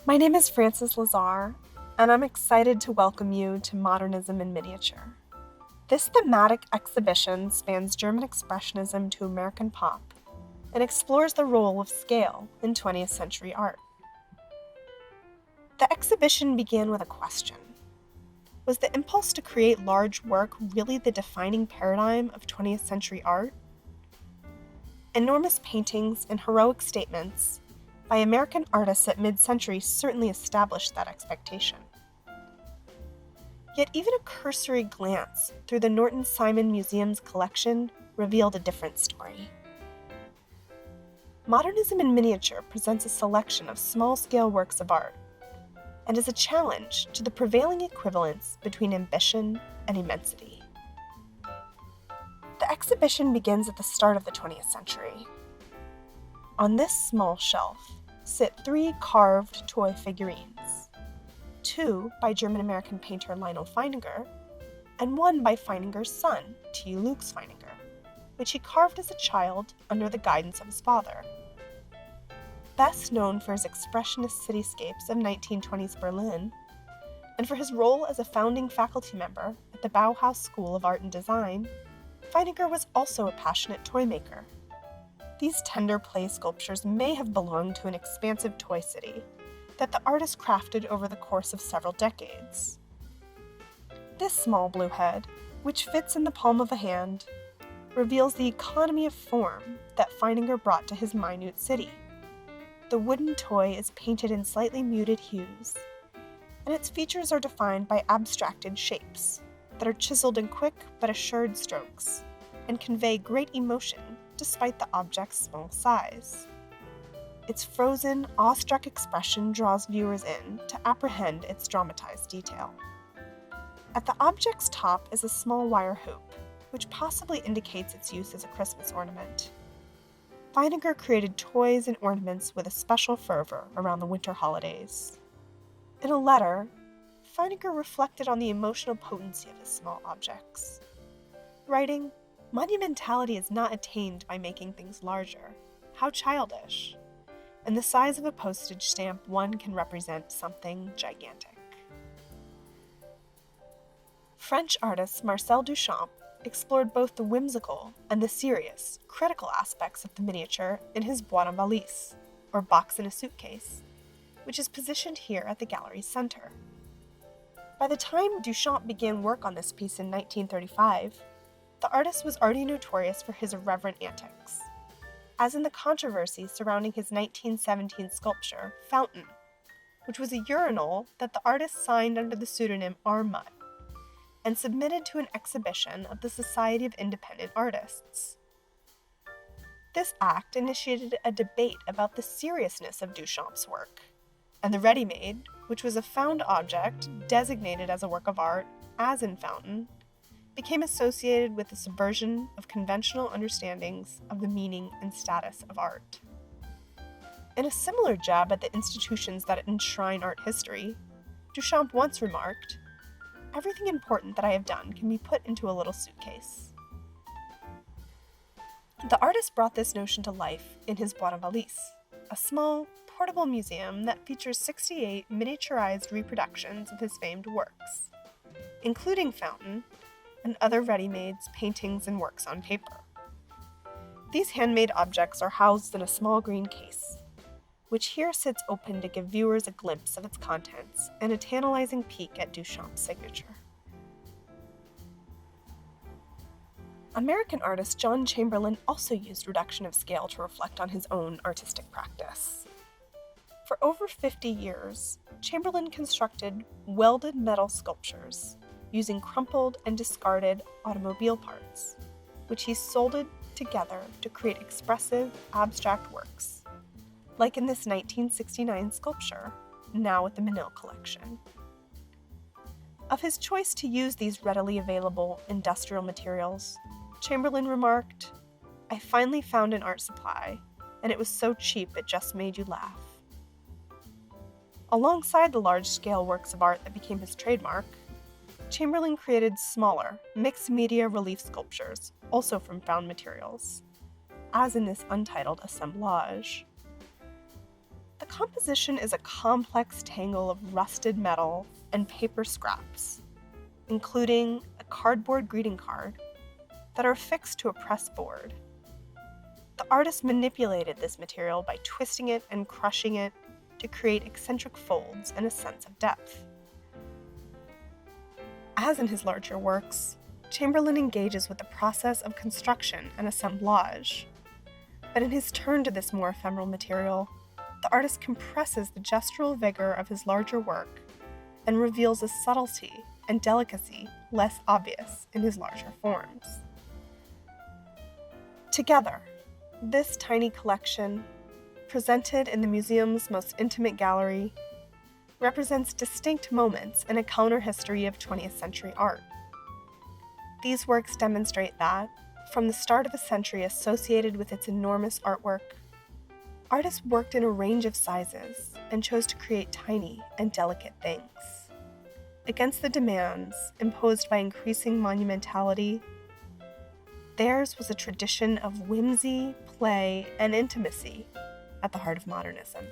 My name is Frances Lazare, and I'm excited to welcome you to Modernism in Miniature. This thematic exhibition spans German Expressionism to American pop and explores the role of scale in 20th century art. The exhibition began with a question. Was the impulse to create large work really the defining paradigm of 20th century art? Enormous paintings and heroic statements by American artists at mid-century certainly established that expectation. Yet even a cursory glance through the Norton Simon Museum's collection revealed a different story. Modernism in Miniature presents a selection of small-scale works of art and is a challenge to the prevailing equivalence between ambition and immensity. The exhibition begins at the start of the 20th century. On this small shelf sit 3 carved toy figurines, 2 by German-American painter Lyonel Feininger, and 1 by Feininger's son, T. Lux Feininger, which he carved as a child under the guidance of his father. Best known for his expressionist cityscapes of 1920s Berlin, and for his role as a founding faculty member at the Bauhaus School of Art and Design, Feininger was also a passionate toy maker. These tender clay sculptures may have belonged to an expansive toy city that the artist crafted over the course of several decades. This small blue head, which fits in the palm of a hand, reveals the economy of form that Feininger brought to his minute city. The wooden toy is painted in slightly muted hues, and its features are defined by abstracted shapes that are chiseled in quick but assured strokes and convey great emotion despite the object's small size. Its frozen, awestruck expression draws viewers in to apprehend its dramatized detail. At the object's top is a small wire hoop, which possibly indicates its use as a Christmas ornament. Feininger created toys and ornaments with a special fervor around the winter holidays. In a letter, Feininger reflected on the emotional potency of his small objects, writing, "Monumentality is not attained by making things larger. How childish! In the size of a postage stamp, one can represent something gigantic." French artist Marcel Duchamp explored both the whimsical and the serious, critical aspects of the miniature in his boîte en valise, or box in a suitcase, which is positioned here at the gallery's center. By the time Duchamp began work on this piece in 1935, the artist was already notorious for his irreverent antics, as in the controversy surrounding his 1917 sculpture, Fountain, which was a urinal that the artist signed under the pseudonym R. Mutt and submitted to an exhibition of the Society of Independent Artists. This act initiated a debate about the seriousness of Duchamp's work, and the ready-made, which was a found object designated as a work of art, as in Fountain, became associated with the subversion of conventional understandings of the meaning and status of art. In a similar jab at the institutions that enshrine art history, Duchamp once remarked, "Everything important that I have done can be put into a little suitcase." The artist brought this notion to life in his boîte en valise, a small, portable museum that features 68 miniaturized reproductions of his famed works, including Fountain and other ready-mades, paintings, and works on paper. These handmade objects are housed in a small green case, which here sits open to give viewers a glimpse of its contents and a tantalizing peek at Duchamp's signature. American artist John Chamberlain also used reduction of scale to reflect on his own artistic practice. For over 50 years, Chamberlain constructed welded metal sculptures using crumpled and discarded automobile parts, which he soldered together to create expressive, abstract works, like in this 1969 sculpture, now at the Menil collection. Of his choice to use these readily available industrial materials, Chamberlain remarked, "I finally found an art supply, and it was so cheap it just made you laugh." Alongside the large-scale works of art that became his trademark, Chamberlain created smaller, mixed-media relief sculptures, also from found materials, as in this untitled assemblage. The composition is a complex tangle of rusted metal and paper scraps, including a cardboard greeting card, that are affixed to a press board. The artist manipulated this material by twisting it and crushing it to create eccentric folds and a sense of depth. As in his larger works, Chamberlain engages with the process of construction and assemblage. But in his turn to this more ephemeral material, the artist compresses the gestural vigor of his larger work and reveals a subtlety and delicacy less obvious in his larger forms. Together, this tiny collection, presented in the museum's most intimate gallery, represents distinct moments in a counter-history of 20th century art. These works demonstrate that, from the start of a century associated with its enormous artwork, artists worked in a range of sizes and chose to create tiny and delicate things. Against the demands imposed by increasing monumentality, theirs was a tradition of whimsy, play, and intimacy at the heart of modernism.